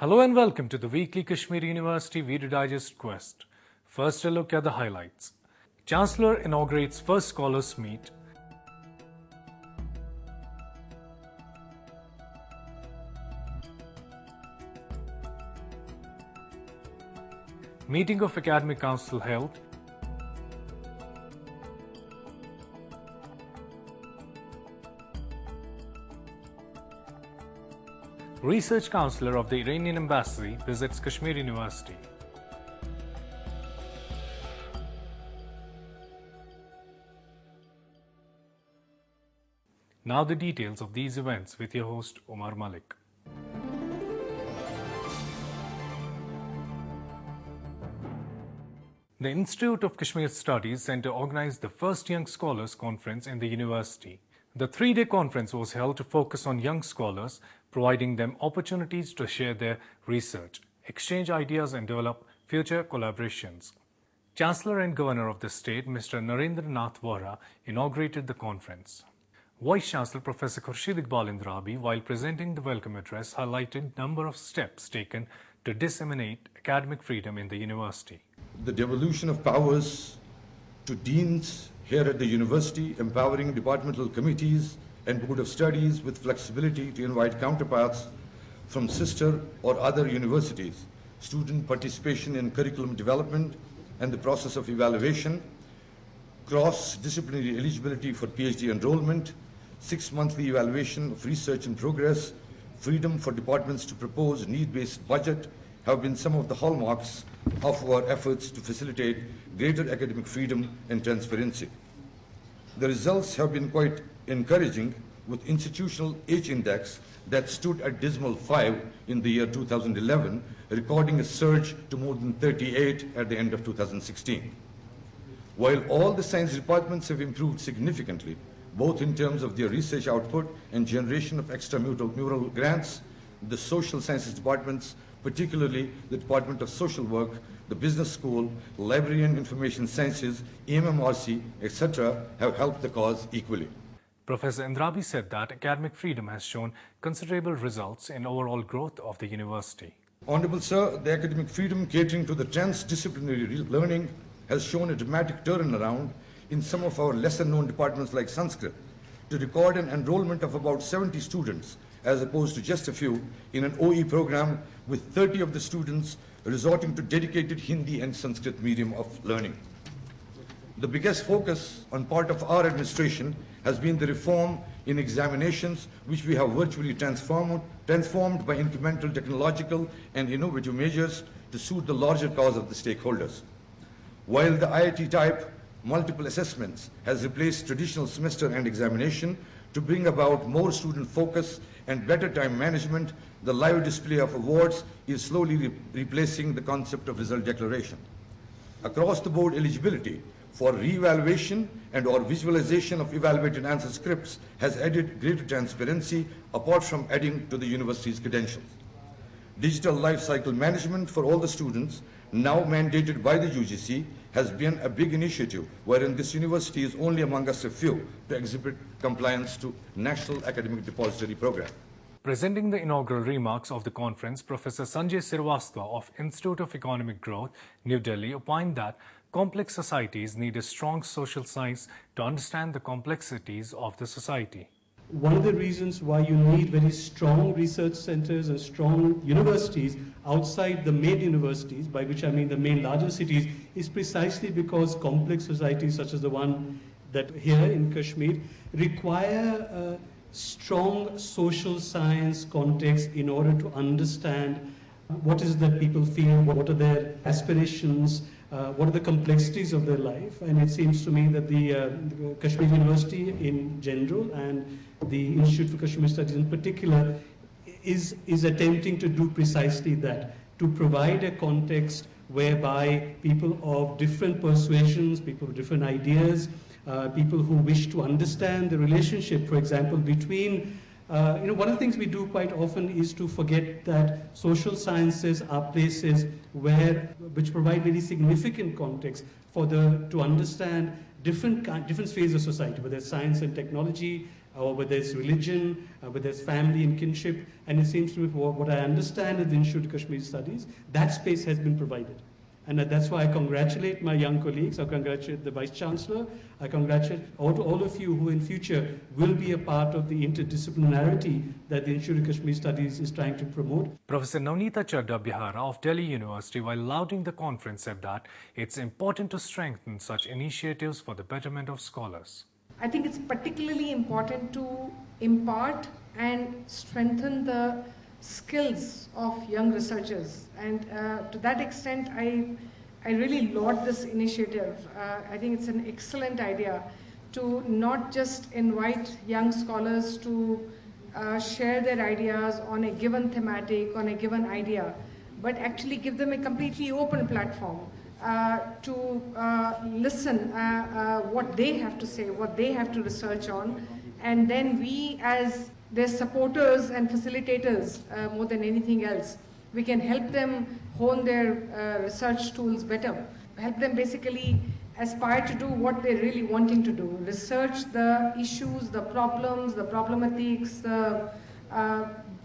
Hello and welcome to the weekly Kashmir University Video Digest Quest. First, a look at the highlights. Chancellor inaugurates first scholars meet. Meeting of Academic Council held. Research Counselor of the Iranian Embassy visits Kashmir University. Now the details of these events with your host Omar Malik. The Institute of Kashmir Studies Centre organized the first Young Scholars Conference in the university. The three-day conference was held to focus on young scholars, providing them opportunities to share their research, exchange ideas and develop future collaborations. Chancellor and Governor of the state, Mr. Narendra Nath Vohra, inaugurated the conference. Vice Chancellor Professor Khurshid Iqbal Indrabi, while presenting the welcome address, highlighted number of steps taken to disseminate academic freedom in the university. The devolution of powers to deans here at the university, empowering departmental committees and Board of Studies with flexibility to invite counterparts from sister or other universities, student participation in curriculum development and the process of evaluation, cross-disciplinary eligibility for PhD enrollment, 6-monthly evaluation of research in progress, freedom for departments to propose need-based budget have been some of the hallmarks of our efforts to facilitate greater academic freedom and transparency. The results have been quite encouraging, with institutional H-index that stood at dismal 5 in the year 2011, recording a surge to more than 38 at the end of 2016. While all the science departments have improved significantly, both in terms of their research output and generation of extramural grants, the social sciences departments, particularly the Department of Social Work, the Business School, Library and Information Sciences, EMMRC, etc., have helped the cause equally. Professor Indrabi said that academic freedom has shown considerable results in overall growth of the university. Honorable Sir, the academic freedom catering to the transdisciplinary learning has shown a dramatic turnaround in some of our lesser-known departments like Sanskrit, to record an enrollment of about 70 students as opposed to just a few in an OE program, with 30 of the students resorting to dedicated Hindi and Sanskrit medium of learning. The biggest focus on part of our administration has been the reform in examinations, which we have virtually transformed by incremental technological and innovative measures to suit the larger cause of the stakeholders. While the IIT type multiple assessments has replaced traditional semester and examination to bring about more student focus and better time management, the live display of awards is slowly replacing the concept of result declaration. Across the board eligibility for re-evaluation and or visualization of evaluated answer scripts has added greater transparency apart from adding to the university's credentials. Digital life cycle management for all the students, now mandated by the UGC, has been a big initiative, wherein this university is only among us a few to exhibit compliance to National Academic Depository Program. Presenting the inaugural remarks of the conference, Professor Sanjay Srivastava of Institute of Economic Growth, New Delhi, opined that complex societies need a strong social science to understand the complexities of the society. One of the reasons why you need very strong research centers and strong universities outside the main universities, by which I mean the main larger cities, is precisely because complex societies such as the one that here in Kashmir require a strong social science context in order to understand what is it that people feel, what are their aspirations, what are the complexities of their life. And it seems to me that the Kashmir University in general and the Institute for Kashmir Studies in particular is attempting to do precisely that, to provide a context whereby people of different persuasions, people with different ideas, people who wish to understand the relationship, for example, between one of the things we do quite often is to forget that social sciences are places which provide very significant context to understand different spheres of society, whether it's science and technology, or whether it's religion, whether it's family and kinship. And it seems to me, what I understand at the Institute of Kashmiri Studies, that space has been provided. And that's why I congratulate my young colleagues, I congratulate the Vice Chancellor, I congratulate all of you who in future will be a part of the interdisciplinarity that the Institute of Kashmiri Studies is trying to promote. Professor Navneeta Chadda Bihara of Delhi University, while lauding the conference, said that it's important to strengthen such initiatives for the betterment of scholars. I think it's particularly important to impart and strengthen the skills of young researchers, and to that extent I really laud this initiative. I think it's an excellent idea to not just invite young scholars to share their ideas on a given thematic, on a given idea, but actually give them a completely open platform to listen what they have to say, what they have to research on, and then we as their supporters and facilitators, more than anything else, we can help them hone their research tools better, help them basically aspire to do what they're really wanting to do, research the issues, the problems, the problematics, the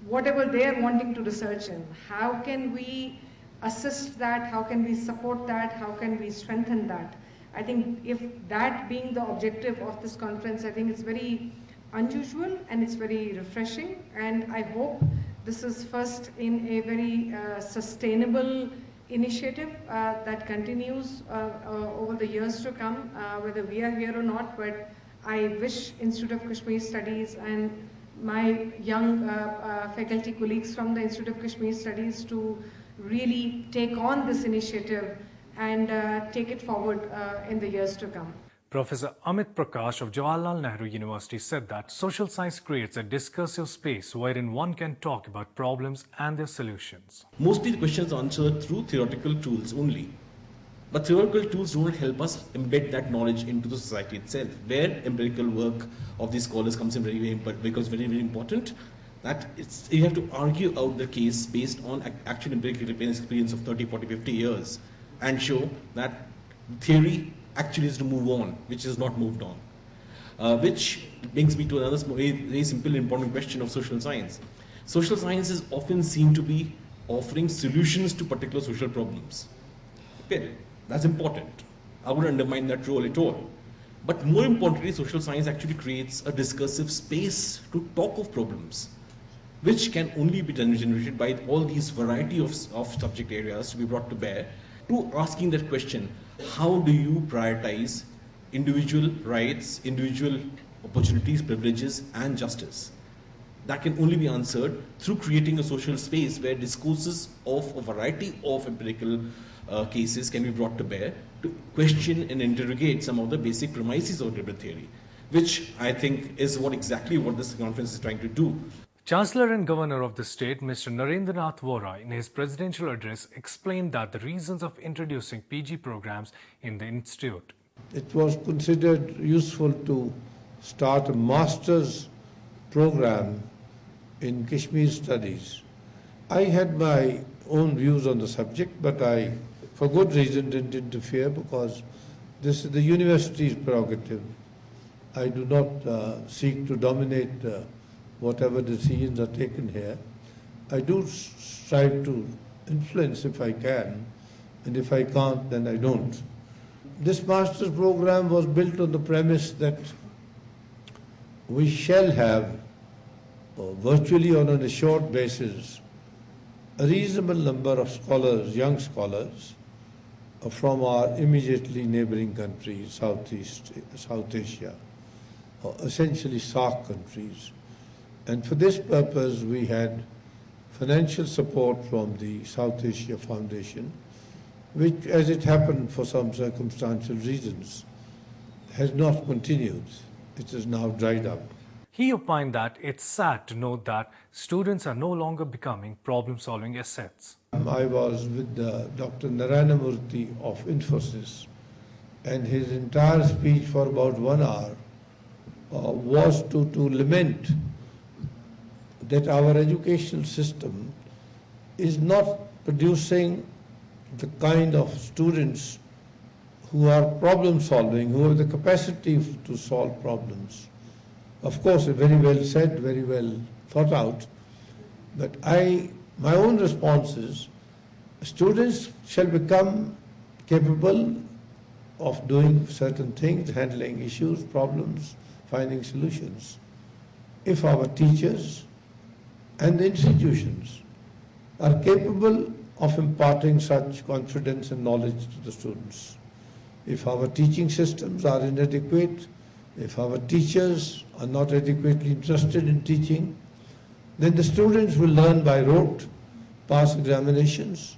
whatever they're wanting to research in. How can we assist that? How can we support that? How can we strengthen that? I think if that being the objective of this conference, I think it's very unusual and it's very refreshing, and I hope this is first in a very sustainable initiative that continues over the years to come, whether we are here or not. But I wish Institute of Kashmiri Studies and my young faculty colleagues from the Institute of Kashmiri Studies to really take on this initiative and take it forward in the years to come. Professor Amit Prakash of Jawaharlal Nehru University said that social science creates a discursive space wherein one can talk about problems and their solutions. Mostly the questions are answered through theoretical tools only. But theoretical tools don't help us embed that knowledge into the society itself, where empirical work of these scholars comes in very important. That you have to argue out the case based on actual empirical experience of 30, 40, 50 years and show that theory actually is to move on, which is not moved on. Which brings me to another very simple and important question of social science. Social science is often seen to be offering solutions to particular social problems. Okay, that's important. I wouldn't undermine that role at all. But more importantly, social science actually creates a discursive space to talk of problems, which can only be generated by all these variety of subject areas to be brought to bear, to asking that question, how do you prioritize individual rights, individual opportunities, privileges, and justice? That can only be answered through creating a social space where discourses of a variety of empirical cases can be brought to bear to question and interrogate some of the basic premises of liberal theory, which I think is exactly what this conference is trying to do. Chancellor and Governor of the state, Mr. Narendranath Vora, in his presidential address, explained that the reasons of introducing PG programs in the institute. It was considered useful to start a master's program in Kashmir studies. I had my own views on the subject, but I, for good reason, didn't interfere because this is the university's prerogative. I do not seek to dominate whatever decisions are taken here. I do strive to influence if I can, and if I can't, then I don't. This master's program was built on the premise that we shall have, virtually on a short basis, a reasonable number of scholars, young scholars, from our immediately neighboring countries, South Asia, essentially SAARC countries. And for this purpose, we had financial support from the South Asia Foundation, which, as it happened for some circumstantial reasons, has not continued. It is now dried up. He opined that it's sad to note that students are no longer becoming problem-solving assets. I was with Dr. Narayana Murthy of Infosys, and his entire speech for about 1 hour was to lament that our educational system is not producing the kind of students who are problem solving, who have the capacity to solve problems. Of course, very well said, very well thought out. But my own response is, students shall become capable of doing certain things, handling issues, problems, finding solutions, if our teachers and the institutions are capable of imparting such confidence and knowledge to the students. If our teaching systems are inadequate, if our teachers are not adequately interested in teaching, then the students will learn by rote, pass examinations,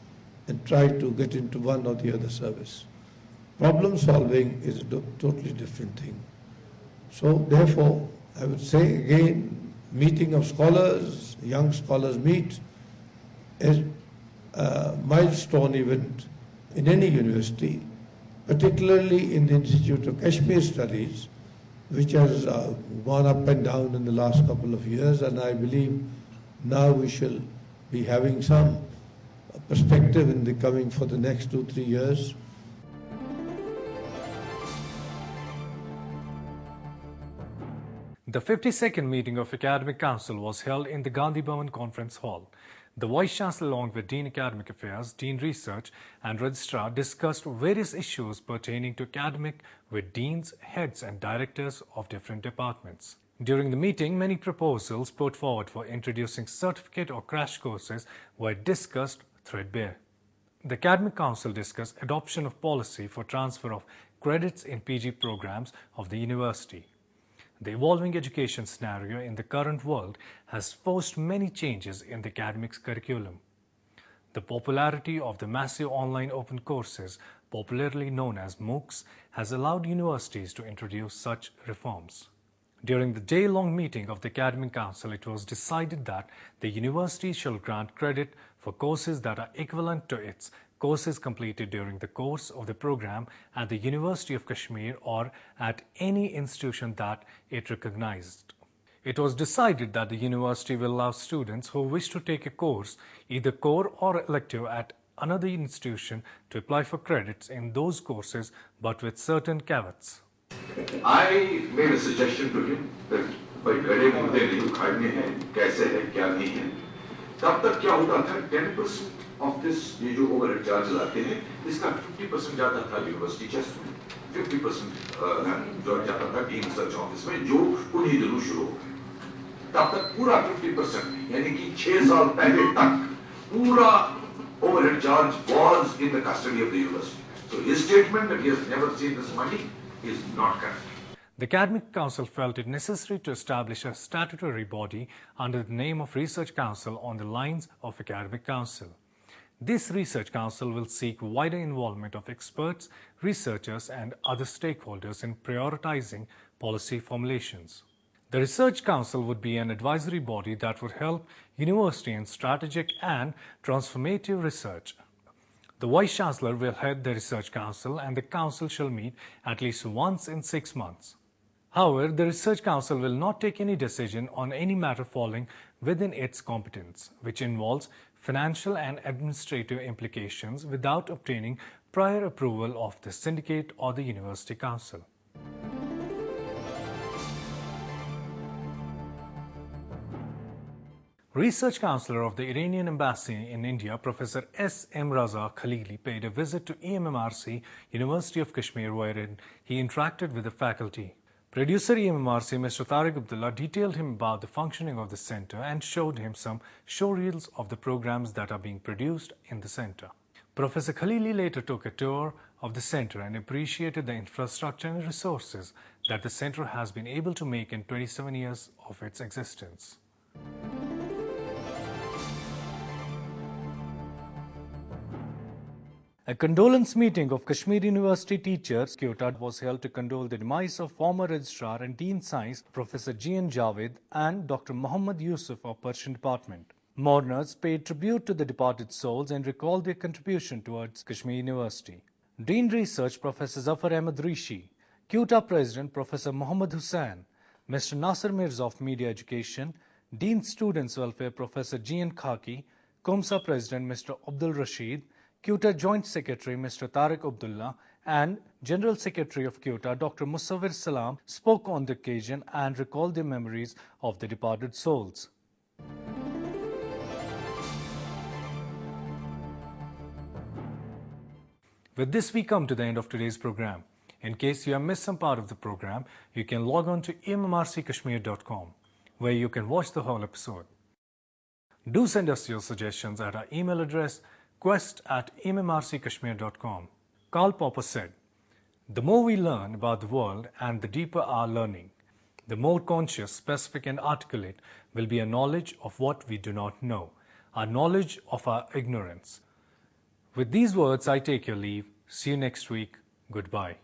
and try to get into one or the other service. Problem solving is a totally different thing. So therefore, I would say again, meeting of scholars, young scholars meet, is a milestone event in any university, particularly in the Institute of Kashmir Studies, which has gone up and down in the last couple of years, and I believe now we shall be having some perspective in the coming for the next 2-3 years. The 52nd meeting of Academic Council was held in the Gandhi Bhavan Conference Hall. The Vice Chancellor, along with Dean Academic Affairs, Dean Research and Registrar, discussed various issues pertaining to academic with deans, heads and directors of different departments. During the meeting, many proposals put forward for introducing certificate or crash courses were discussed threadbare. The Academic Council discussed adoption of policy for transfer of credits in PG programs of the university. The evolving education scenario in the current world has forced many changes in the academics curriculum. The popularity of the massive online open courses, popularly known as MOOCs, has allowed universities to introduce such reforms. During the day-long meeting of the Academic Council, it was decided that the university shall grant credit for courses that are equivalent to its courses completed during the course of the program at the University of Kashmir or at any institution that it recognized. It was decided that the university will allow students who wish to take a course, either core or elective, at another institution to apply for credits in those courses, but with certain caveats. I made a suggestion to him that by गड़े मुद्दे नहीं उखाड़ने हैं, कैसे है, क्या नहीं है. तब तक क्या होता था, 10% of this ये जो overhead charges आते हैं, इसका 50% जाता था यूनिवर्सिटी चेस्ट में, 50% जाता था डीन रिसर्च ऑफिस में, जो उन्हीं दिनों शुरू हो गए. तब तक पूरा 50%, यानी कि 6 साल पहले तक पूरा overhead charge was in the custody of the university. So his statement that he has never seen this money is not correct. The Academic Council felt it necessary to establish a statutory body under the name of Research Council on the lines of Academic Council. This Research Council will seek wider involvement of experts, researchers and other stakeholders in prioritizing policy formulations. The Research Council would be an advisory body that would help university in strategic and transformative research. The Vice Chancellor will head the Research Council and the Council shall meet at least once in 6 months. However, the Research Council will not take any decision on any matter falling within its competence, which involves financial and administrative implications without obtaining prior approval of the syndicate or the University Council. Research Councillor of the Iranian Embassy in India, Professor S. M. Raza Khalili, paid a visit to EMMRC, University of Kashmir, wherein he interacted with the faculty. Producer EMMRC, Mr. Tariq Abdullah, detailed him about the functioning of the centre and showed him some showreels of the programs that are being produced in the centre. Professor Khalili later took a tour of the centre and appreciated the infrastructure and resources that the centre has been able to make in 27 years of its existence. A condolence meeting of Kashmir University teachers, Quetta, was held to condole the demise of former Registrar and Dean Science, Professor G.N. Javed and Dr. Muhammad Yusuf of Persian Department. Mourners paid tribute to the departed souls and recalled their contribution towards Kashmir University. Dean Research, Professor Zafar Ahmed Rishi, Quetta President, Professor Muhammad Hussain, Mr. Nasir Mirza of Media Education, Dean Students Welfare, Professor G.N. Khaki, CUMSA President, Mr. Abdul Rashid, Quetta Joint Secretary Mr. Tariq Abdullah and General Secretary of Kyoto, Dr. Musawwir Salam, spoke on the occasion and recalled the memories of the departed souls. With this, we come to the end of today's program. In case you have missed some part of the program, you can log on to emmrckashmir.com, where you can watch the whole episode. Do send us your suggestions at our email address quest@emmrckashmir.com. Karl Popper said, "The more we learn about the world and the deeper our learning, the more conscious, specific and articulate will be our knowledge of what we do not know, our knowledge of our ignorance." With these words, I take your leave. See you next week. Goodbye.